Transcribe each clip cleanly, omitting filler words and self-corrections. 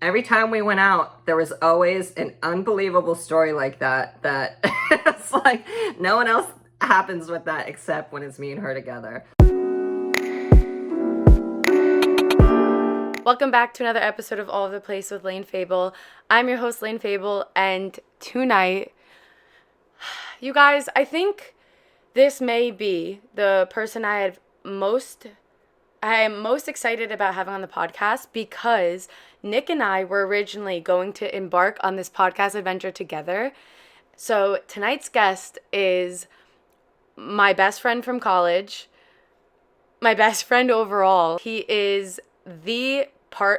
every time we went out, there was always an unbelievable story like that it's like no one else happens with that except when it's me and her together. Welcome back to another episode of All Over the Place with Layne Fable. I'm your host, Layne Fable, and tonight, you guys, I think this may be the person I am most excited about having on the podcast, because Nick and I were originally going to embark on this podcast adventure together. So tonight's guest is my best friend from college, my best friend overall. He is the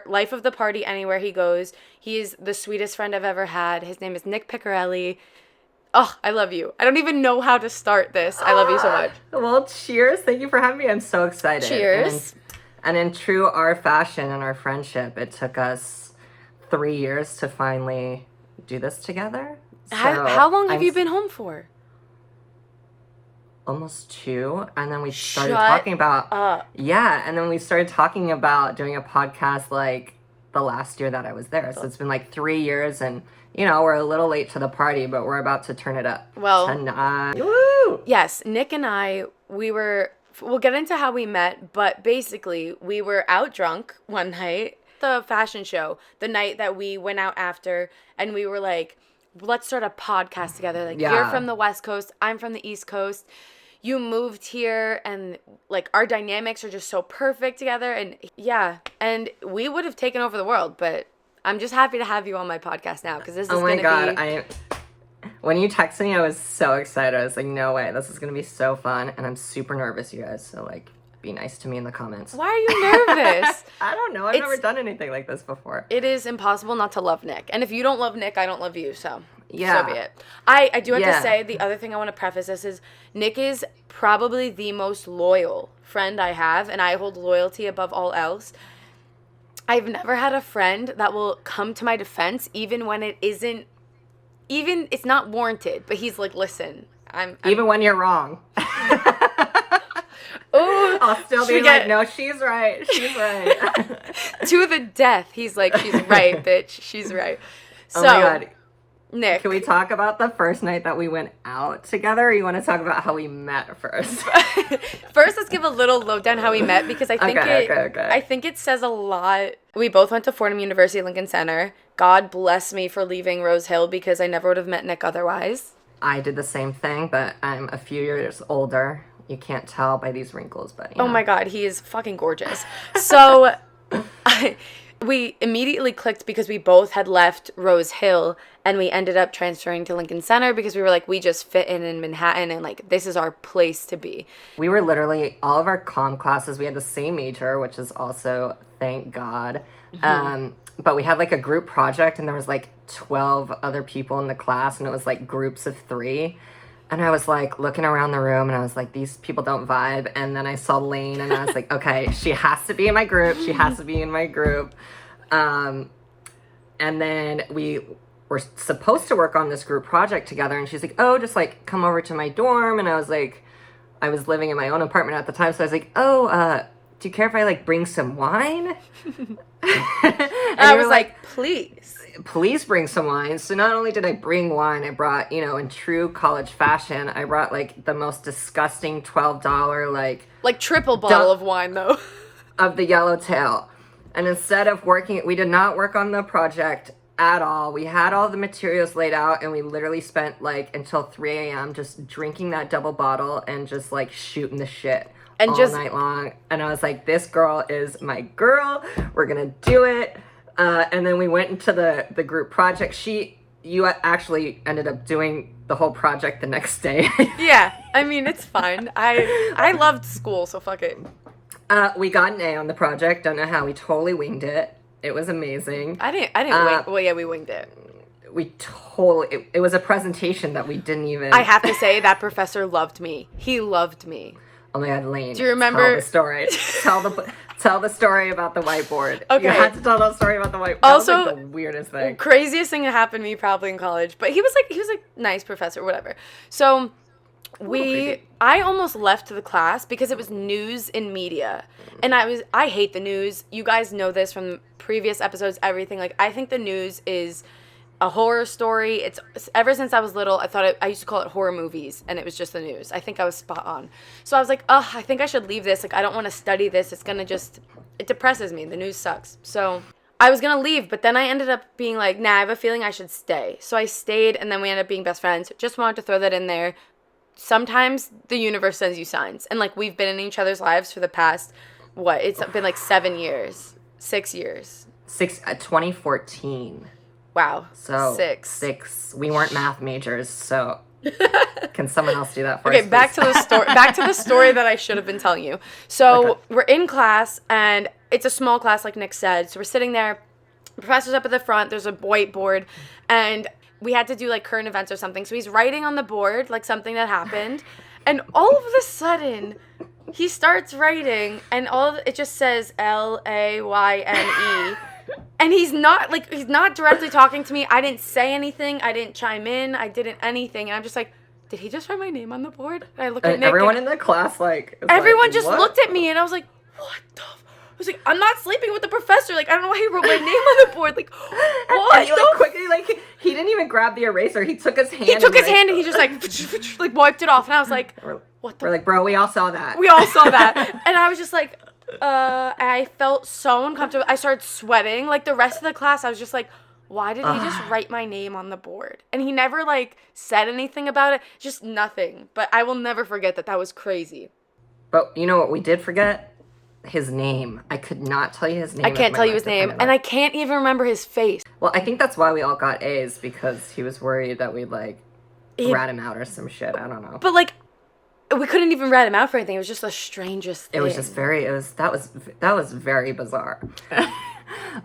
life of the party anywhere he goes. He is the sweetest friend I've ever had. His name is Nick Picarelli. Oh, I love you. I don't even know how to start this. I love you so much. Well, cheers. Thank you for having me. I'm so excited. Cheers. And in true our fashion and our friendship, it took us 3 years to finally do this together. How long have you been home for? Almost 2. And then we started talking about... Yeah, and then we started talking about doing a podcast like the last year that I was there. So it's been like 3 years, and... You know, we're a little late to the party, but we're about to turn it up tonight. Woo! Yes, Nick and I, we'll get into how we met, but basically, we were out drunk one night, the fashion show, the night that we went out after, and we were like, let's start a podcast together. Like, You're from the West Coast, I'm from the East Coast. You moved here, and like our dynamics are just so perfect together, and yeah, and we would have taken over the world, but... I'm just happy to have you on my podcast now, because this is going to be... Oh my God, when you texted me, I was so excited. I was like, no way, this is going to be so fun, and I'm super nervous, you guys, so like, be nice to me in the comments. Why are you nervous? I don't know, I've never done anything like this before. It is impossible not to love Nick, and if you don't love Nick, I don't love you, so yeah. So be it. I do have to say, the other thing I want to preface this is, Nick is probably the most loyal friend I have, and I hold loyalty above all else. I've never had a friend that will come to my defense even when it's not warranted, but he's like, listen, I'm even when you're wrong. Oh, I'll still be like, no, she's right. She's right. To the death. He's like, she's right, bitch. She's right. So, oh my God. Nick. Can we talk about the first night that we went out together, or you want to talk about how we met first? First, let's give a little lowdown how we met, because I think I think it says a lot. We both went to Fordham University, Lincoln Center. God bless me for leaving Rose Hill, because I never would have met Nick otherwise. I did the same thing, but I'm a few years older. You can't tell by these wrinkles, but Oh my God, he is fucking gorgeous. So we immediately clicked because we both had left Rose Hill, and we ended up transferring to Lincoln Center because we were like, we just fit in Manhattan, and like, this is our place to be. We were literally, all of our comm classes, we had the same major, which is also, thank God. Mm-hmm. But we had like a group project, and there was like 12 other people in the class, and it was like groups of 3. And I was like looking around the room, and I was like, these people don't vibe. And then I saw Layne, and I was like, okay, she has to be in my group. She has to be in my group. And then we were supposed to work on this group project together, and she's like, oh, just like come over to my dorm. And I was like, I was living in my own apartment at the time, so I was like, oh, do you care if I like bring some wine? And I was like, please bring some wine. So not only did I bring wine, I brought, in true college fashion, I brought like the most disgusting $12 like triple bottle of wine though of the Yellowtail. And instead of we did not work on the project at all. We had all the materials laid out, and we literally spent like until 3 a.m. just drinking that double bottle and just like shooting the shit and all night long. And I was like, this girl is my girl. We're gonna do it. And then we went into the group project. You actually ended up doing the whole project the next day. Yeah, I mean, it's fine. I loved school, so fuck it. We got an A on the project. Don't know how. We totally winged it. It was amazing. I didn't wing. Well, yeah, we winged it. It was a presentation that we didn't even. I have to say, that professor loved me. He loved me. Oh my God, Layne. Do you remember? Tell the story. Tell the story about the whiteboard. Okay. You had to tell the story about the whiteboard. Also, that was like the weirdest thing. Craziest thing that happened to me probably in college. But he was like nice professor, whatever. So I almost left the class because it was news and media. And I hate the news. You guys know this from previous episodes, everything. Like, I think the news is a horror story. It's ever since I was little, I used to call it horror movies, and it was just the news. I think I was spot on. So I was like, I think I should leave this. Like, I don't want to study this. It's going to it depresses me. The news sucks. So I was going to leave, but then I ended up being like, nah, I have a feeling I should stay. So I stayed, and then we ended up being best friends. Just wanted to throw that in there. Sometimes the universe sends you signs. And, like, we've been in each other's lives for the past, it's been like 7 years. 6 years. 2014. Wow. So, 6. We weren't math majors, so can someone else do that for us? Okay, back to the story that I should have been telling you. So, We're in class, and it's a small class, like Nick said. So, we're sitting there. The professor's up at the front. There's a whiteboard, and we had to do, like, current events or something. So he's writing on the board, like, something that happened. And all of a sudden, he starts writing, and it just says Layne. And he's not directly talking to me. I didn't say anything. I didn't chime in. I didn't anything. And I'm just like, did he just write my name on the board? And I look at Nick. Everyone in the class, everyone just looked at me, and I was like, what the I was like, I'm not sleeping with the professor. Like, I don't know why he wrote my name on the board. Like, what? And he, quickly, he didn't even grab the eraser. He took his hand. He took his hand and he just, like, wiped it off. And I was like, what the? We're like, bro, we all saw that. We all saw that. And I was just like, I felt so uncomfortable. I started sweating. Like, the rest of the class, I was just like, why did he just write my name on the board? And he never, like, said anything about it. Just nothing. But I will never forget that. That was crazy. But you know what we did forget? His name. I could not tell you his name. I can't tell you his name, and I can't even remember his face. Well, I think that's why we all got A's, because he was worried that we'd, like, rat him out or some shit. I don't know. But, like, we couldn't even rat him out for anything. It was just the strangest thing. It was just that was very bizarre.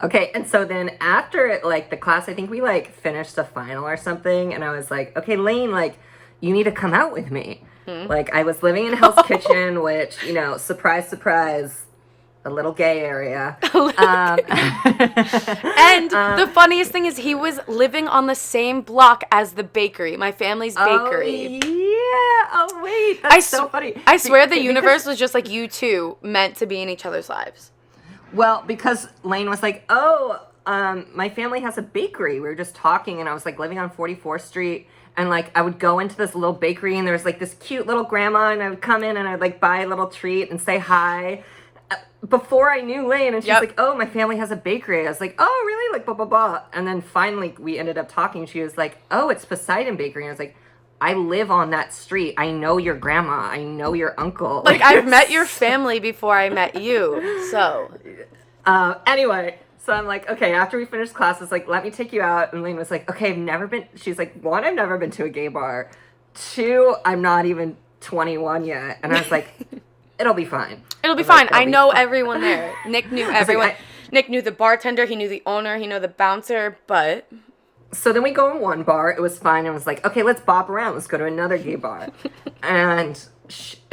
Okay, and so then after, like, the class, I think we, like, finished the final or something, and I was like, okay, Layne, like, you need to come out with me. Like, I was living in Hell's Kitchen, which, you know, surprise, surprise, a little gay area. And the funniest thing is he was living on the same block as the bakery, my family's bakery. Oh, yeah. Oh, wait. That's so funny. I swear the universe was just like, you two meant to be in each other's lives. Well, because Layne was like, my family has a bakery. We were just talking, and I was, like, living on 44th Street. And, like, I would go into this little bakery, and there was, like, this cute little grandma, and I would come in, and I'd, like, buy a little treat and say hi. Before I knew Layne, and she's like, oh, my family has a bakery. I was like, oh, really? Like, blah, blah, blah. And then finally we ended up talking. She was like, oh, it's Poseidon Bakery. And I was like, I live on that street. I know your grandma. I know your uncle. Like, I've met your family before I met you, so. Anyway. So I'm like, okay, after we finished classes, like, let me take you out. And Layne was like, okay, she's like, 1, I've never been to a gay bar. 2, I'm not even 21 yet. And I was like, it'll be fine. It'll be fine. I know everyone there. Nick knew everyone. Nick knew the bartender. He knew the owner. He knew the bouncer, but. So then we go in one bar. It was fine. I was like, okay, let's bop around. Let's go to another gay bar. And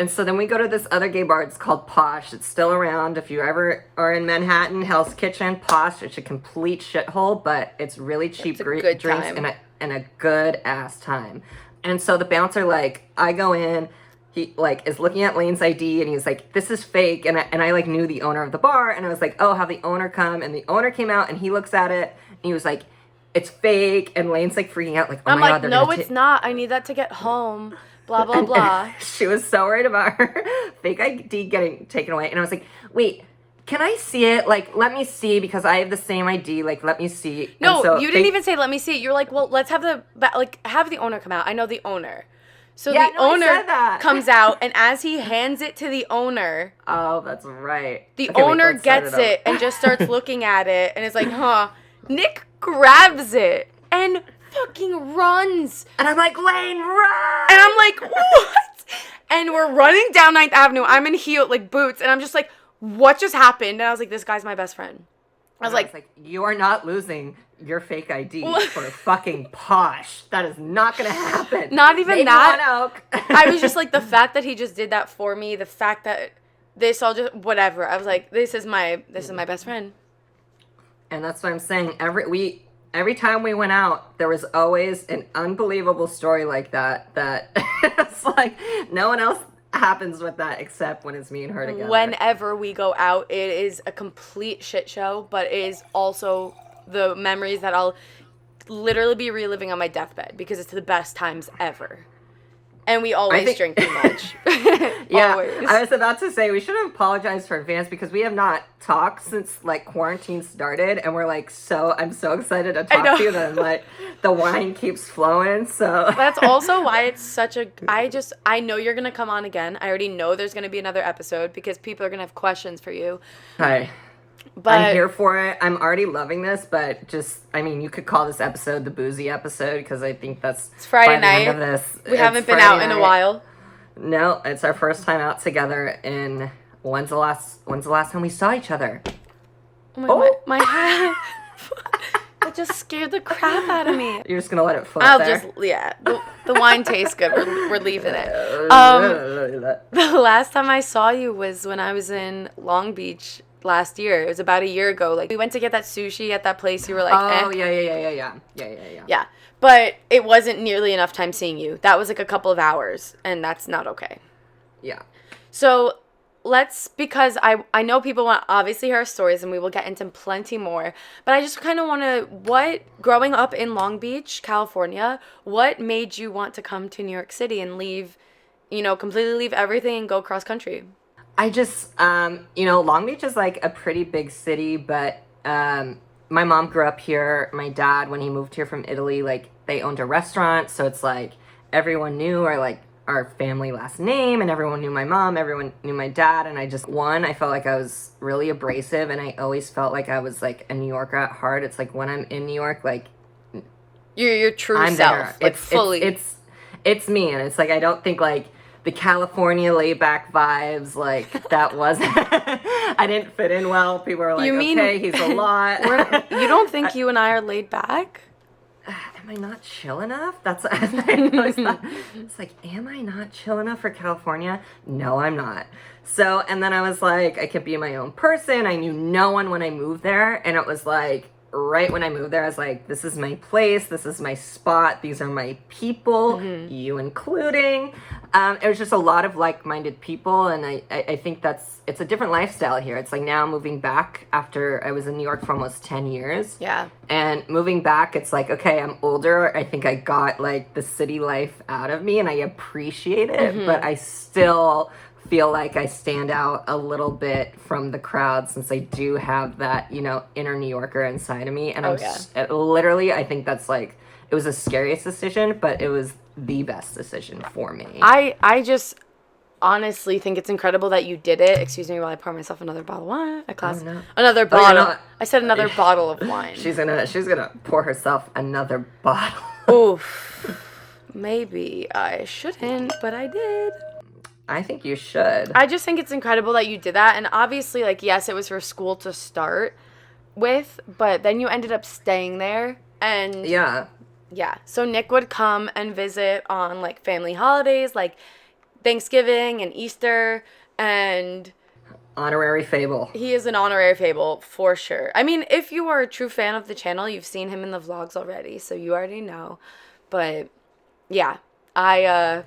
so then we go to this other gay bar. It's called Posh. It's still around. If you ever are in Manhattan, Hell's Kitchen, Posh. It's a complete shithole, but it's really cheap drinks and a good ass time. And so the bouncer, like, I go in. He, like, is looking at Layne's ID, and he's like, this is fake. And I like, knew the owner of the bar, and I was like, oh, have the owner come. And the owner came out, and he looks at it, and he was like, it's fake. And Layne's, like, freaking out, like, oh, my God. I'm like, no, it's not. I need that to get home. Blah, blah, blah. And she was so worried about her fake ID getting taken away. And I was like, wait, can I see it? Like, let me see, because I have the same ID. Like, let me see. No, so you didn't even say, let me see it. You're like, well, let's have the owner come out. I know the owner. So the owner comes out, and as he hands it to the owner. Oh, that's right. The owner gets it and just starts looking at it and is like, huh. Nick grabs it and fucking runs. And I'm like, Layne, run! And I'm like, what? And we're running down 9th Avenue. I'm in heel, like, boots. And I'm just like, what just happened? And I was like, this guy's my best friend. I was like, you are not losing your fake ID for fucking Posh. That is not going to happen. Not even Maybe that. I was just like, the fact that he just did that for me, the fact that this all just, whatever. I was like, this is my best friend. And that's what I'm saying. every time we went out, there was always an unbelievable story like that it's like no one else happens with that except when it's me and her together. Whenever we go out, it is a complete shit show, but it is also the memories that I'll literally be reliving on my deathbed because it's the best times ever. And we always drink too much. Yeah, always. I was about to say we should have apologized for advance because we have not talked since like quarantine started, and we're like I'm so excited to talk to you, and like the wine keeps flowing. So that's also why it's such a. I know you're gonna come on again. I already know there's gonna be another episode because people are gonna have questions for you. Hi. But I'm here for it. I'm already loving this, but you could call this episode the boozy episode because I think it's Friday night. End of this, we haven't been out in a while. No, it's our first time out together in when's the last time we saw each other? Oh my head. That just scared the crap out of me. You're just gonna let it float there? The wine tastes good. We're leaving it. The last time I saw you was when I was in Long Beach last year. It was about a year ago. Like we went to get that sushi at that place. You were like, yeah. But it wasn't nearly enough time seeing you. That was like a couple of hours, and that's not okay. Yeah. So because I know people want to obviously hear our stories, and we will get into plenty more, but I just kind of want to, growing up in Long Beach, California, what made you want to come to New York City and leave, completely leave everything and go cross country? I just, Long Beach is like a pretty big city, but my mom grew up here. My dad, when he moved here from Italy, like they owned a restaurant. So it's like everyone knew our family last name, and everyone knew my mom, everyone knew my dad. And I felt like I was really abrasive, and I always felt like I was like a New Yorker at heart. It's like when I'm in New York, like you're your true I'm self, there. like fully. It's me, and it's like I don't think like the California laid back vibes, like that wasn't. I didn't fit in well. People are like, okay, he's a lot. You don't think you and I are laid back? Am I not chill enough? It's like, am I not chill enough for California? No, I'm not. So, and then I was like, I could be my own person. I knew no one when I moved there, and it was like, right when I moved there, I was like, this is my place, this is my spot, these are my people, you including. It was just a lot of like-minded people, and I think it's a different lifestyle here. It's like now moving back after I was in New York for almost 10 years. Yeah. And moving back, it's like, okay, I'm older. I think I got like the city life out of me, and I appreciate it, but I still feel like I stand out a little bit from the crowd since I do have that, inner New Yorker inside of me. And literally, I think that's like, it was the scariest decision, but it was the best decision for me. I just honestly think it's incredible that you did it. Excuse me while I pour myself another bottle of wine. Another bottle. I said another bottle of wine. She's gonna pour herself another bottle. Oof. Maybe I shouldn't, but I did. I think you should. I just think it's incredible that you did that. And obviously, like, yes, it was for school to start with, but then you ended up staying there. And yeah. So Nick would come and visit on, like, family holidays, like Thanksgiving and Easter, and honorary Fable. He is an honorary Fable, for sure. I mean, if you are a true fan of the channel, you've seen him in the vlogs already, so you already know. But, yeah, And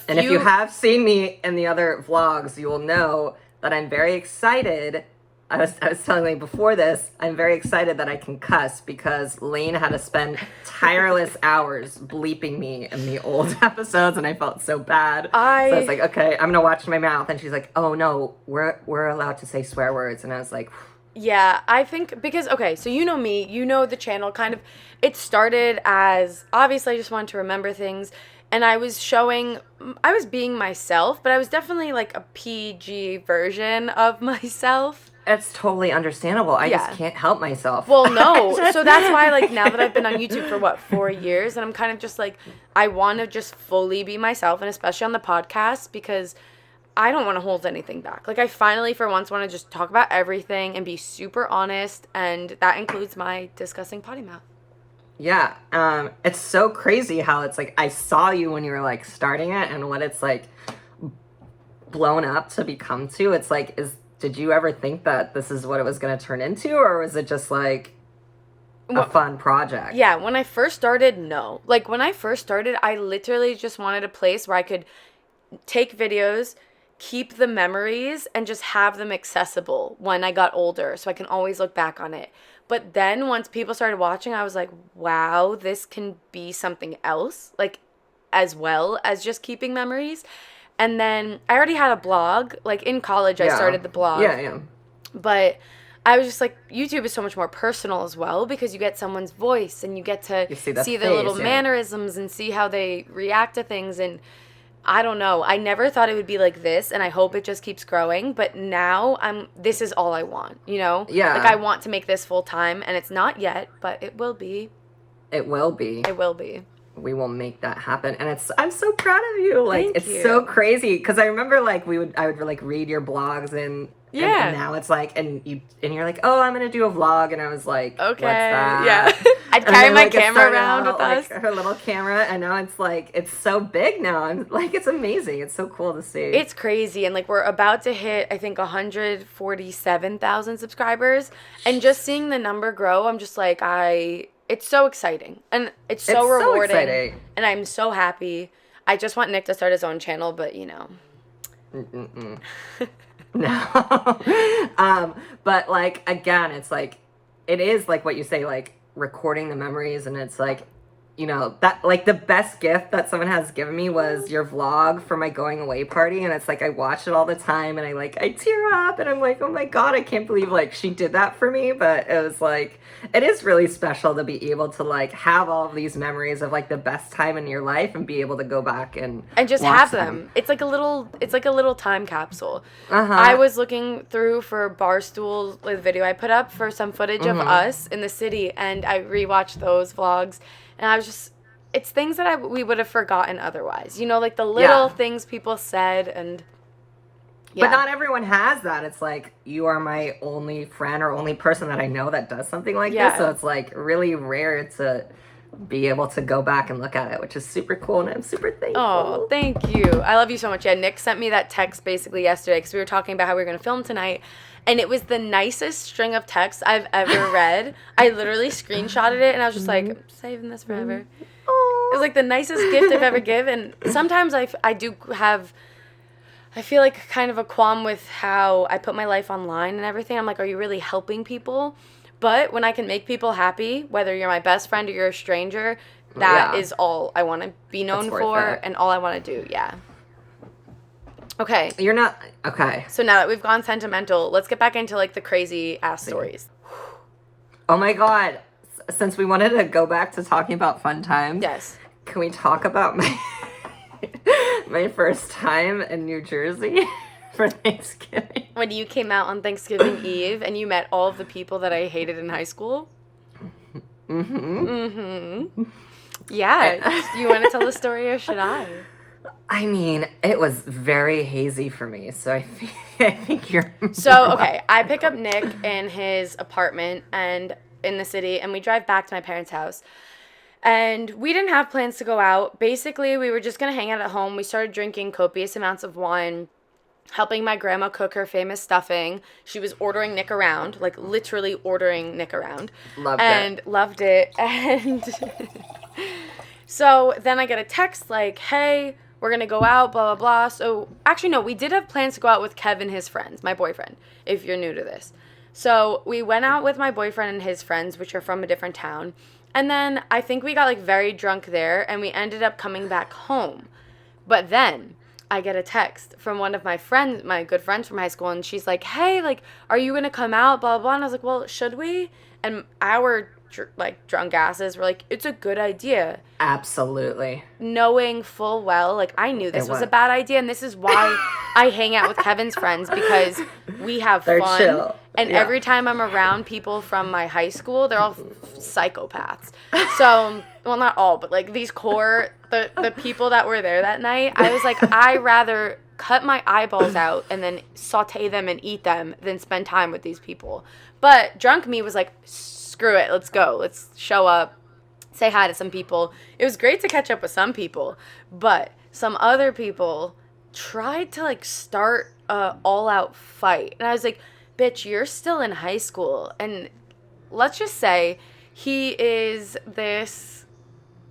if you have seen me in the other vlogs, you will know that I'm very excited. I was telling Layne before this, I'm very excited that I can cuss because Layne had to spend tireless hours bleeping me in the old episodes, and I felt so bad. So I was like, okay, I'm gonna watch my mouth. And she's like, oh no, we're allowed to say swear words. And I was like, yeah, I think because, okay, so you know me, you know the channel kind of, it started as, obviously I just wanted to remember things. And I was being myself, but I was definitely like a PG version of myself. It's totally understandable. I just can't help myself. Well, no. So that's why, like, now that I've been on YouTube for, 4 years, and I'm kind of just like, I want to just fully be myself, and especially on the podcast, because I don't want to hold anything back. Like, I finally, for once, want to just talk about everything and be super honest, and that includes my disgusting potty mouth. Yeah, it's so crazy how it's like I saw you when you were like starting it and what it's like blown up to become to. It's like, did you ever think that this is what it was going to turn into, or was it just like a fun project. Yeah, when I first started, no. Like, when I first started, I literally just wanted a place where I could take videos, keep the memories, and just have them accessible when I got older so I can always look back on it. But then once people started watching, I was like, wow, this can be something else, like, as well as just keeping memories. And then I already had a blog. Like, in college, I started the blog. Yeah. But I was just like, YouTube is so much more personal as well because you get someone's voice and you get to see their little mannerisms and see how they react to things. And I don't know. I never thought it would be like this, and I hope it just keeps growing. But now this is all I want, you know? Yeah. Like, I want to make this full time, and it's not yet, but it will be. It will be. It will be. We will make that happen, and I'm so proud of you. Like, Thank you. So crazy because I remember like I would like read your blogs and now it's like and you're like, oh, I'm gonna do a vlog, and I was like, okay, what's that? Yeah. I'd carry my camera around with us, her little camera, and now it's like it's so big now. I'm like, it's amazing. It's so cool to see. It's crazy, and like we're about to hit I think 147,000 subscribers, and just seeing the number grow, I'm just like it's so exciting, and it's so rewarding, exciting. And I'm so happy. I just want Nick to start his own channel, but you know. No. But like, again, it's like, it is like what you say, like recording the memories, and it's like, you know, that like the best gift that someone has given me was your vlog for my going away party, and it's like I watch it all the time, and I tear up, and I'm like, oh my god, I can't believe like she did that for me. But it was like, it is really special to be able to like have all of these memories of like the best time in your life and be able to go back and just have them. It's like a little time capsule. I was looking through for Barstool, the video I put up for some footage of us in the city, and I rewatched those vlogs. And I was just, it's things that we would have forgotten otherwise. You know, like the little things people said, and But not everyone has that. It's like, you are my only friend or only person that I know that does something like this. So it's like really rare to be able to go back and look at it, which is super cool, and I'm super thankful. Oh, thank you. I love you so much. Yeah, Nick sent me that text basically yesterday because we were talking about how we were going to film tonight. And it was the nicest string of texts I've ever read. I literally screenshotted it, and I was just like, I'm saving this forever. It was like the nicest gift I've ever given. And sometimes I do have, I feel like kind of a qualm with how I put my life online and everything. I'm like, are you really helping people? But when I can make people happy, whether you're my best friend or you're a stranger, that is all I want to be known for and all I want to do. Yeah. Okay. You're not... Okay. So now that we've gone sentimental, let's get back into, like, the crazy-ass stories. Oh, my God. Since we wanted to go back to talking about fun times... Yes. Can we talk about my first time in New Jersey for Thanksgiving? When you came out on Thanksgiving Eve and you met all of the people that I hated in high school? Yeah. You want to tell the story, or should I? I mean, it was very hazy for me, so I think you're... So, okay, I pick up Nick in his apartment and in the city, and we drive back to my parents' house. And we didn't have plans to go out. Basically, we were just going to hang out at home. We started drinking copious amounts of wine, helping my grandma cook her famous stuffing. She was ordering Nick around, like literally ordering Nick around. Loved it. And so then I get a text like, hey... we're going to go out, blah, blah, blah. So, actually, no, we did have plans to go out with Kevin, his friends, my boyfriend, if you're new to this. So, we went out with my boyfriend and his friends, which are from a different town. And then I think we got, like, very drunk there, and we ended up coming back home. But then I get a text from one of my friends, my good friends from high school, and she's like, hey, like, are you going to come out, blah, blah, blah. And I was like, well, should we? And our drunk asses were like, it's a good idea. Absolutely. Knowing full well, like, I knew this was a bad idea, and this is why I hang out with Kevin's friends, because we have They're fun. Chill. And every time I'm around people from my high school, they're all psychopaths. So, well, not all, but like these core, the people that were there that night, I was like, I rather cut my eyeballs out and then saute them and eat them than spend time with these people. But drunk me was like, screw it, let's go. Let's show up, say hi to some people. It was great to catch up with some people, but some other people tried to like start a all-out fight. And I was like, bitch, you're still in high school. And let's just say He is this,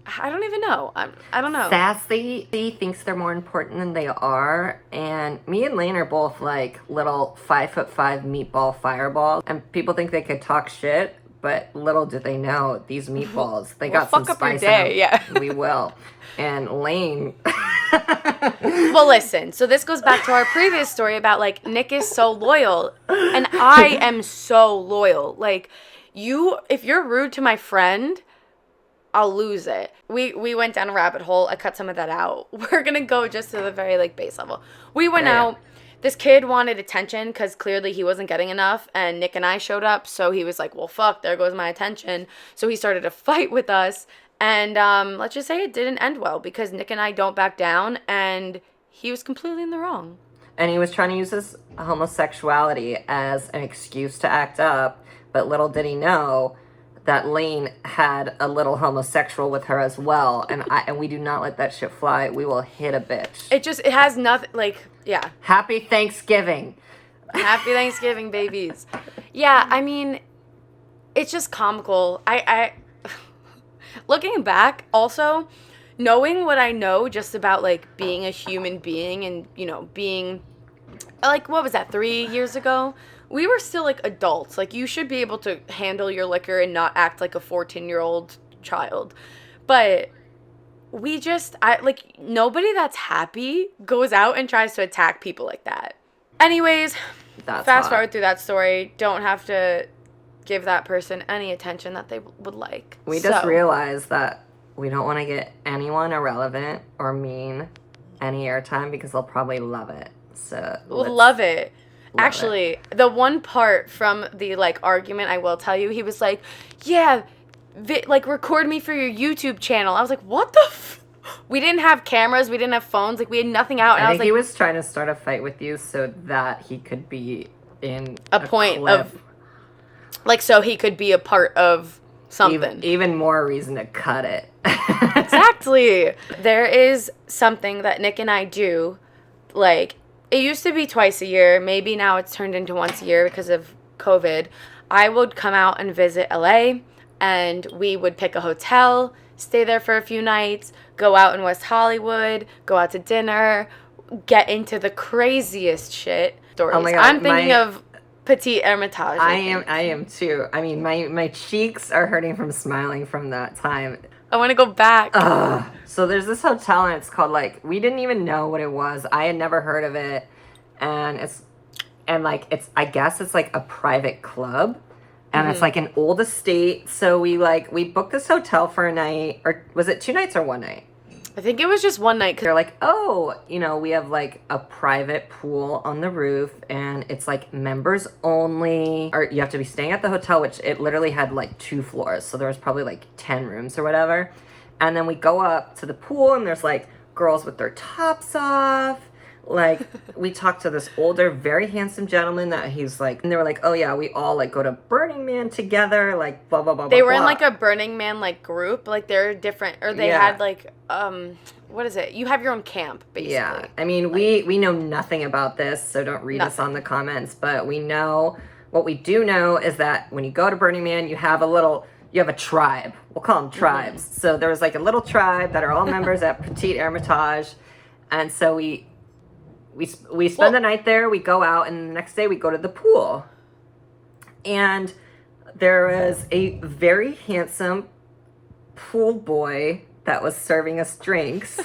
I don't even know. I don't know. Sassy. He thinks they're more important than they are. And me and Layne are both like little 5'5" meatball fireballs. And people think they could talk shit, but little do they know these meatballs. They got some fuck up spice your day, in them. yeah. We will. And Layne. Well, listen, so this goes back to our previous story about, like, Nick is so loyal, and I am so loyal. Like, if you're rude to my friend, I'll lose it. We went down a rabbit hole. I cut some of that out. We're going to go just to the very, like, base level. We went out. This kid wanted attention because clearly he wasn't getting enough, and Nick and I showed up, so he was like, well, fuck, there goes my attention. So he started a fight with us, and let's just say it didn't end well because Nick and I don't back down, and he was completely in the wrong. And he was trying to use his homosexuality as an excuse to act up, but little did he know that Layne had a little homosexual with her as well, and we do not let that shit fly. We will hit a bitch. It has nothing, like, yeah. Happy Thanksgiving. Happy Thanksgiving, babies. Yeah, I mean, it's just comical. I looking back, also, knowing what I know just about, like, being a human being and, you know, being, like, what was that, 3 years ago? We were still, like, adults. Like, you should be able to handle your liquor and not act like a 14-year-old child. But nobody that's happy goes out and tries to attack people like that. Anyways, fast forward through that story. Don't have to give that person any attention that they would like. We just realized that we don't want to get anyone irrelevant or mean any airtime because they'll probably love it. So love it. Actually, the one part from the, like, argument, I will tell you, he was like, yeah, record me for your YouTube channel. I was like, what the we didn't have cameras, we didn't have phones, like, we had nothing out. And I think he was trying to start a fight with you so that he could be in a point clip. Of, like, so he could be a part of something. Even more reason to cut it. Exactly. There is something that Nick and I do, like, it used to be twice a year. Maybe now it's turned into once a year because of COVID. I would come out and visit LA, and we would pick a hotel, stay there for a few nights, go out in West Hollywood, go out to dinner, get into the craziest shit stories. Oh my God, I'm thinking of Petit Hermitage. I am too. I mean, my cheeks are hurting from smiling from that time. I want to go back. So there's this hotel, and it's called, like, we didn't even know what it was. I had never heard of it, and I guess it's like a private club, and it's like an old estate. So we booked this hotel for a night, or was it 2 nights or 1 night? I think it was just 1 night. They're like, oh, you know, we have, like, a private pool on the roof, and it's, like, members only, or you have to be staying at the hotel, which it literally had, like, 2 floors, so there was probably, like, 10 rooms or whatever. And then we go up to the pool, and there's, like, girls with their tops off. Like, we talked to this older, very handsome gentleman that he's, like, and they were like, oh, yeah, we all, like, go to Burning Man together, like, blah, blah, blah, They blah, were blah. in, like, a Burning Man, like, group. Like, they're different, or they had, like, what is it? You have your own camp, basically. Yeah. I mean, we know nothing about this, so don't read us on the comments, but we know, what we do know is that when you go to Burning Man, you have a tribe. We'll call them tribes. So there was, like, a little tribe that are all members at Petit Hermitage, and so we spend the night there, we go out, and the next day we go to the pool. And there was a very handsome pool boy that was serving us drinks.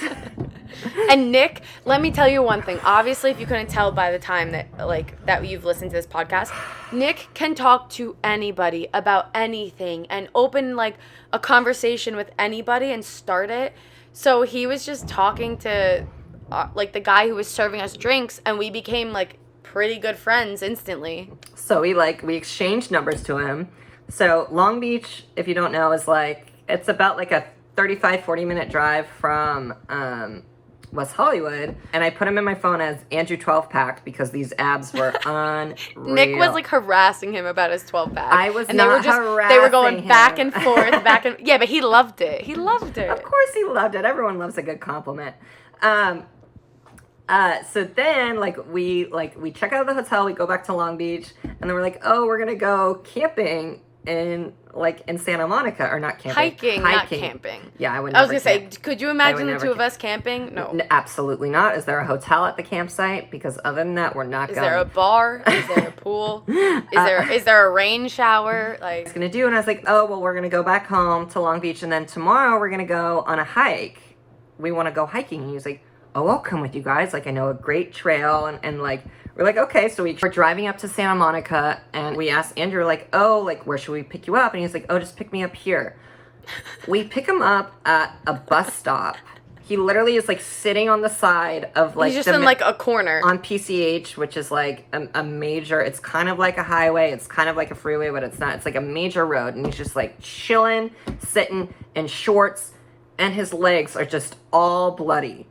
And Nick, let me tell you one thing. Obviously, if you couldn't tell by the time that you've listened to this podcast, Nick can talk to anybody about anything and open, like, a conversation with anybody and start it. So he was just talking to like, the guy who was serving us drinks, and we became, like, pretty good friends instantly. So we exchanged numbers to him. So Long Beach, if you don't know, is, like, it's about, like, a 35-40 minute drive from West Hollywood, and I put him in my phone as Andrew 12-pack because these abs were unreal. Nick was, like, harassing him about his 12-pack. I was not harassing They were going him. back and forth, yeah, but he loved it. He loved it. Of course he loved it. Everyone loves a good compliment. So then, like, we check out of the hotel, we go back to Long Beach, and then we're like, oh, we're gonna go camping in like in Santa Monica, or not camping. Hiking, not camping. Yeah, I would I was never going to say, could you imagine the never two of us camping? No. Absolutely not. Is there a hotel at the campsite? Because other than that, we're not going. Is there a bar? Is there a pool? Is there a rain shower? Like, I was going to do, and I was like, oh, well, we're going to go back home to Long Beach, and then tomorrow we're going to go on a hike. We want to go hiking. And he was like, oh, I'll come with you guys. Like, I know a great trail, and like, we're like, okay. So we're driving up to Santa Monica, and we asked Andrew, like, oh, like, where should we pick you up? And he's like, oh, just pick me up here. We pick him up at a bus stop. He literally is, like, sitting on the side of, like... He's just in, like, a corner. On PCH, which is, like, a major... It's kind of like a highway. It's kind of like a freeway, but it's not. It's, like, a major road. And he's just, like, chilling, sitting in shorts, and his legs are just all bloody.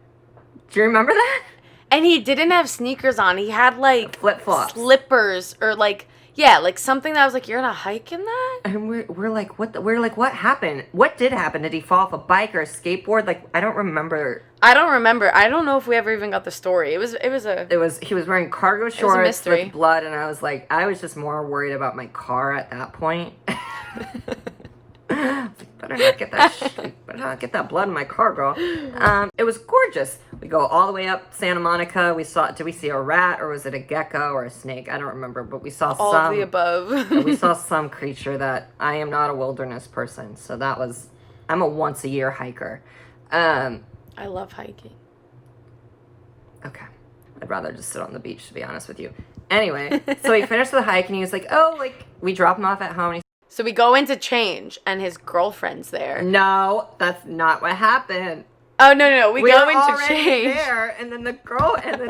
Do you remember that? And he didn't have sneakers on. He had, like... Flip-flops. Slippers, or, like... Yeah, like something that was like, you're gonna hike in that? And we're like, what happened? What did happen? Did he fall off a bike or a skateboard? Like, I don't remember. I don't know if we ever even got the story. He was wearing cargo shorts with blood, and I was like, I was just more worried about my car at that point. Better not get that blood in my car, girl. It was gorgeous. We go all the way up Santa Monica. Did we see a rat, or was it a gecko or a snake? I don't remember, but we saw all of the above. We saw some creature that I am not a wilderness person, so I'm a once a year hiker. I love hiking. Okay. I'd rather just sit on the beach, to be honest with you. Anyway, so we finished the hike, and he was like, oh, like, we drop him off at home, and so we go in to change, and his girlfriend's there. No, that's not what happened. Oh, no. We go in to change. There, and then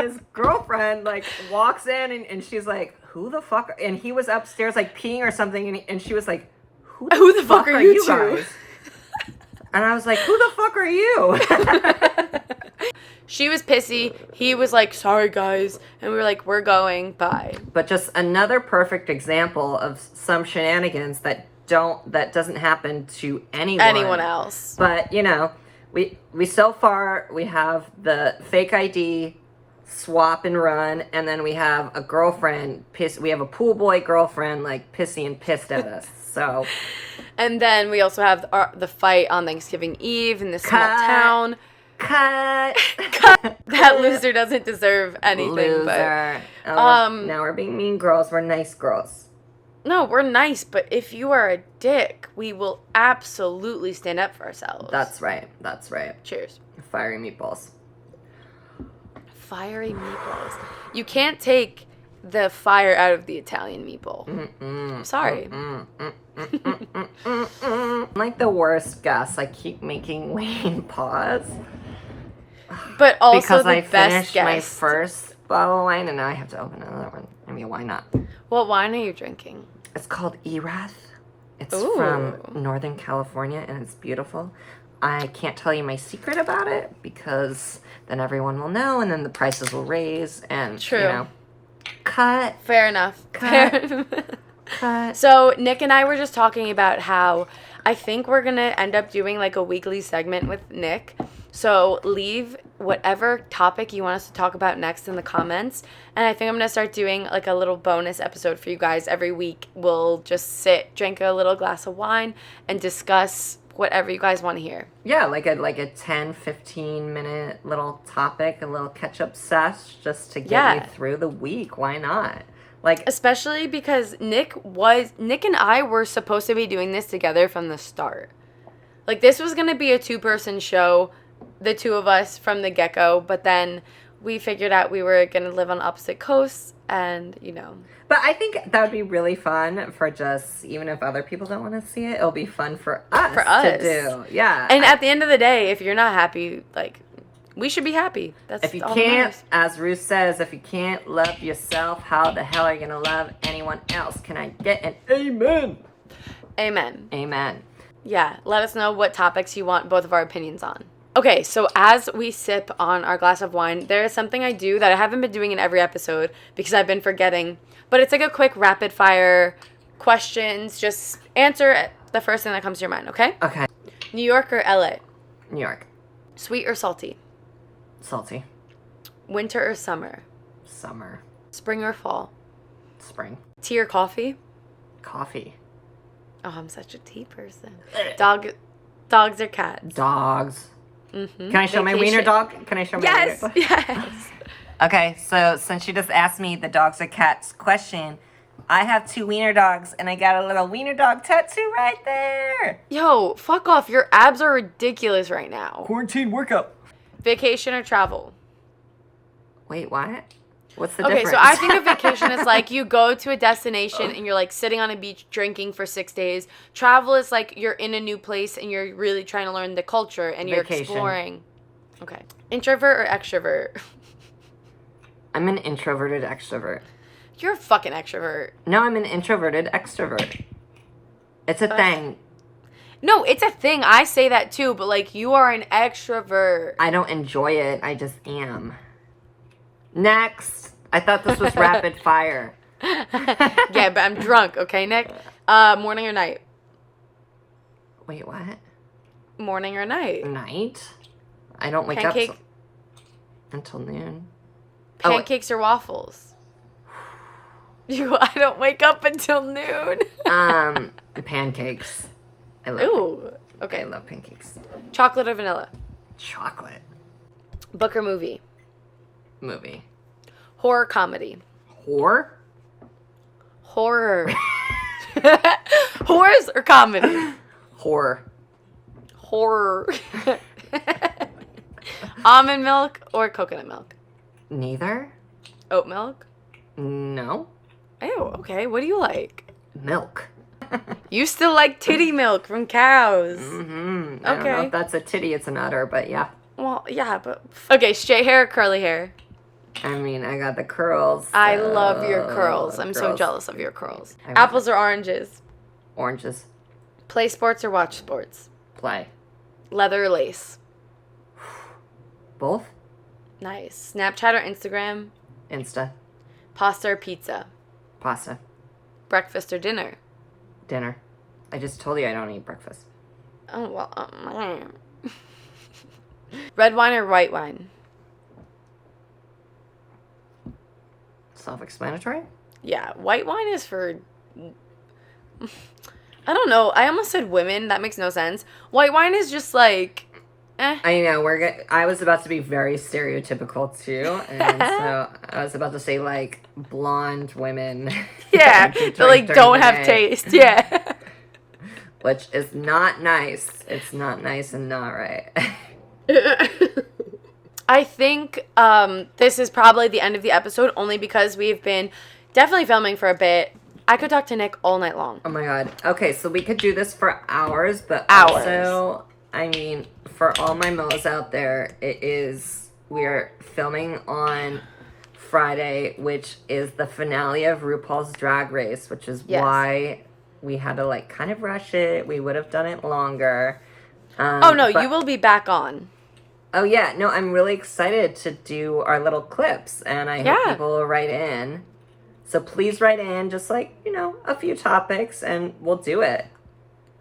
his girlfriend, like, walks in, and she's like, who the fuck? And he was upstairs, like, peeing or something, and she was like, who the fuck are you guys? And I was like, who the fuck are you? She was pissy. He was like, sorry, guys. And we were like, we're going. Bye. But just another perfect example of some shenanigans that doesn't happen to anyone else. But, you know, we so far, we have the fake ID, swap and run, and then we have a girlfriend, we have a pool boy girlfriend, like, pissy and pissed at us, so... And then we also have the fight on Thanksgiving Eve in this small town. Cut. That loser doesn't deserve anything. Loser. But, now we're being mean girls. We're nice girls. No, we're nice, but if you are a dick, we will absolutely stand up for ourselves. That's right. Cheers. Fiery meatballs. Fiery meatballs. You can't take the fire out of the Italian meatball. Sorry. I'm like the worst guest. I keep making Layne pause. But also because the I best finished guest. my first bottle of wine, and now I have to open another one. I mean, why not? What wine are you drinking? It's called Erath. It's Ooh. from Northern California, and it's beautiful. I can't tell you my secret about it, because then everyone will know, and then the prices will raise, and, True. You know. Cut. Fair enough. Cut. So Nick and I were just talking about how I think we're going to end up doing like a weekly segment with Nick. So leave whatever topic you want us to talk about next in the comments. And I think I'm going to start doing like a little bonus episode for you guys every week. We'll just sit, drink a little glass of wine, and discuss whatever you guys want to hear. Yeah, like a 10, 15 minute little topic, a little catch-up sesh just to get you through the week. Why not? Like, especially because Nick and I were supposed to be doing this together from the start. Like, this was going to be a 2-person show, the two of us from the get-go, but then we figured out we were going to live on opposite coasts, and, you know. But I think that would be really fun for just, even if other people don't want to see it, it'll be fun for us to do. Yeah. And at the end of the day, if you're not happy, like, we should be happy. That's if you all can't, as Ruth says, if you can't love yourself, how the hell are you going to love anyone else? Can I get an amen? Amen. Amen. Yeah, let us know what topics you want both of our opinions on. Okay, so as we sip on our glass of wine, there is something I do that I haven't been doing in every episode because I've been forgetting. But it's like a quick rapid fire questions. Just answer the first thing that comes to your mind, okay? Okay. New York or LA? New York. Sweet or salty? Salty. Winter or summer? Summer. Spring or fall? Spring. Tea or coffee? Coffee. Oh, I'm such a tea person. Dogs or cats? Dogs. Mm-hmm. Can I show my wiener dog? Can I show my wiener dog? Yes. Okay, so since you just asked me the dogs or cats question, I have 2 wiener dogs, and I got a little wiener dog tattoo right there. Yo, fuck off. Your abs are ridiculous right now. Quarantine workout. Vacation or travel? Wait, what? What's the Okay, difference? so I think a vacation is like you go to a destination and you're like sitting on a beach drinking for 6 days. Travel is like you're in a new place and you're really trying to learn the culture and you're exploring. Okay. Introvert or extrovert? I'm an introverted extrovert. You're a fucking extrovert. No, I'm an introverted extrovert. It's a thing. No, it's a thing. I say that too, but like you are an extrovert. I don't enjoy it. I just am. Next. I thought this was rapid fire. Yeah, but I'm drunk, okay, Nick? Morning or night? Wait, what? Morning or night? Night? I don't wake up until noon. Pancakes or waffles? I don't wake up until noon. Pancakes. Okay. I love pancakes. Chocolate or vanilla? Chocolate. Book or movie? Movie. Horror comedy? Horror? Horror. Horrors or comedy? Horror. Horror. Almond milk or coconut milk? Neither. Oat milk? No. Oh, okay. What do you like? Milk. You still like titty milk from cows. Mm-hmm. I don't know if that's a titty, it's an udder, but yeah. Well, yeah, but... Okay, straight hair or curly hair? I mean, I got the curls. I love your curls. I'm so jealous of your curls. I Apples or oranges? Oranges. Play sports or watch sports? Play. Leather or lace? Both? Nice. Snapchat or Instagram? Insta. Pasta or pizza? Pasta. Breakfast or dinner? Dinner. I just told you I don't eat breakfast. Oh, well. Red wine or white wine? Self-explanatory? Yeah, white wine is for... I don't know. I almost said women. That makes no sense. White wine is just like... I know. I was about to be very stereotypical, too. And so I was about to say, like, blonde women. Yeah, that, like, don't have taste. Yeah. Which is not nice. It's not nice and not right. I think this is probably the end of the episode only because we've been definitely filming for a bit. I could talk to Nick all night long. Oh my god. Okay, so we could do this for hours, but hours. Also, I mean, for all my mo's out there, we're filming on Friday, which is the finale of RuPaul's Drag Race, which is why we had to like kind of rush it. We would have done it longer. You will be back on. Oh, yeah. No, I'm really excited to do our little clips, and I hope people will write in. So please write in just like, a few topics, and we'll do it.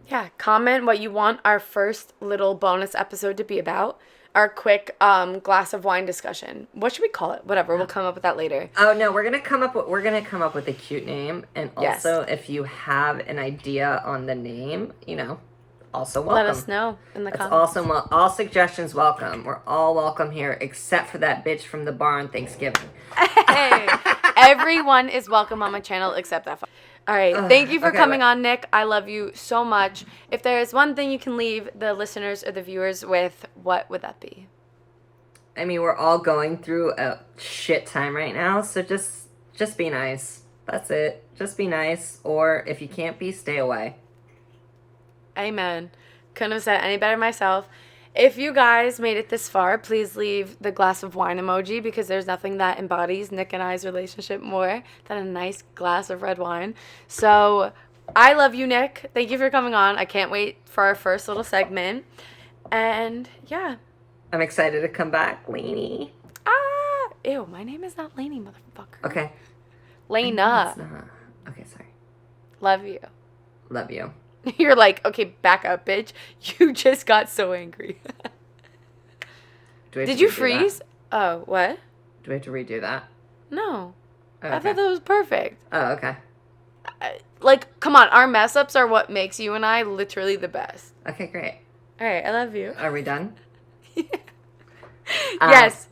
Yeah, comment what you want our first little bonus episode to be about. Our quick glass of wine discussion. What should we call it? Whatever, we'll come up with that later. Oh, no, we're gonna come up with a cute name, and also if you have an idea on the name, also welcome. Let us know in the comments. Awesome. Well, all suggestions welcome. We're all welcome here, except for that bitch from the bar on Thanksgiving. Hey, everyone is welcome on my channel except that. All right. Thank you for coming on, Nick. I love you so much. If there is one thing you can leave the listeners or the viewers with, what would that be? I mean, we're all going through a shit time right now, so just be nice. That's it. Just be nice, or if you can't be, stay away. Amen. Couldn't have said it any better myself. If you guys made it this far, please leave the glass of wine emoji because there's nothing that embodies Nick and I's relationship more than a nice glass of red wine. So I love you, Nick. Thank you for coming on. I can't wait for our first little segment. And yeah. I'm excited to come back, Layne. Ew, my name is not Layne, motherfucker. Okay. Layne. Okay, sorry. Love you. Love you. You're like, okay, back up, bitch. You just got so angry. Did you freeze? Oh, what? Do we have to redo that? No. Oh, okay. I thought that was perfect. Oh, okay. Like, come on, our mess ups are what makes you and I literally the best. Okay, great. All right, I love you. Are we done? Yes.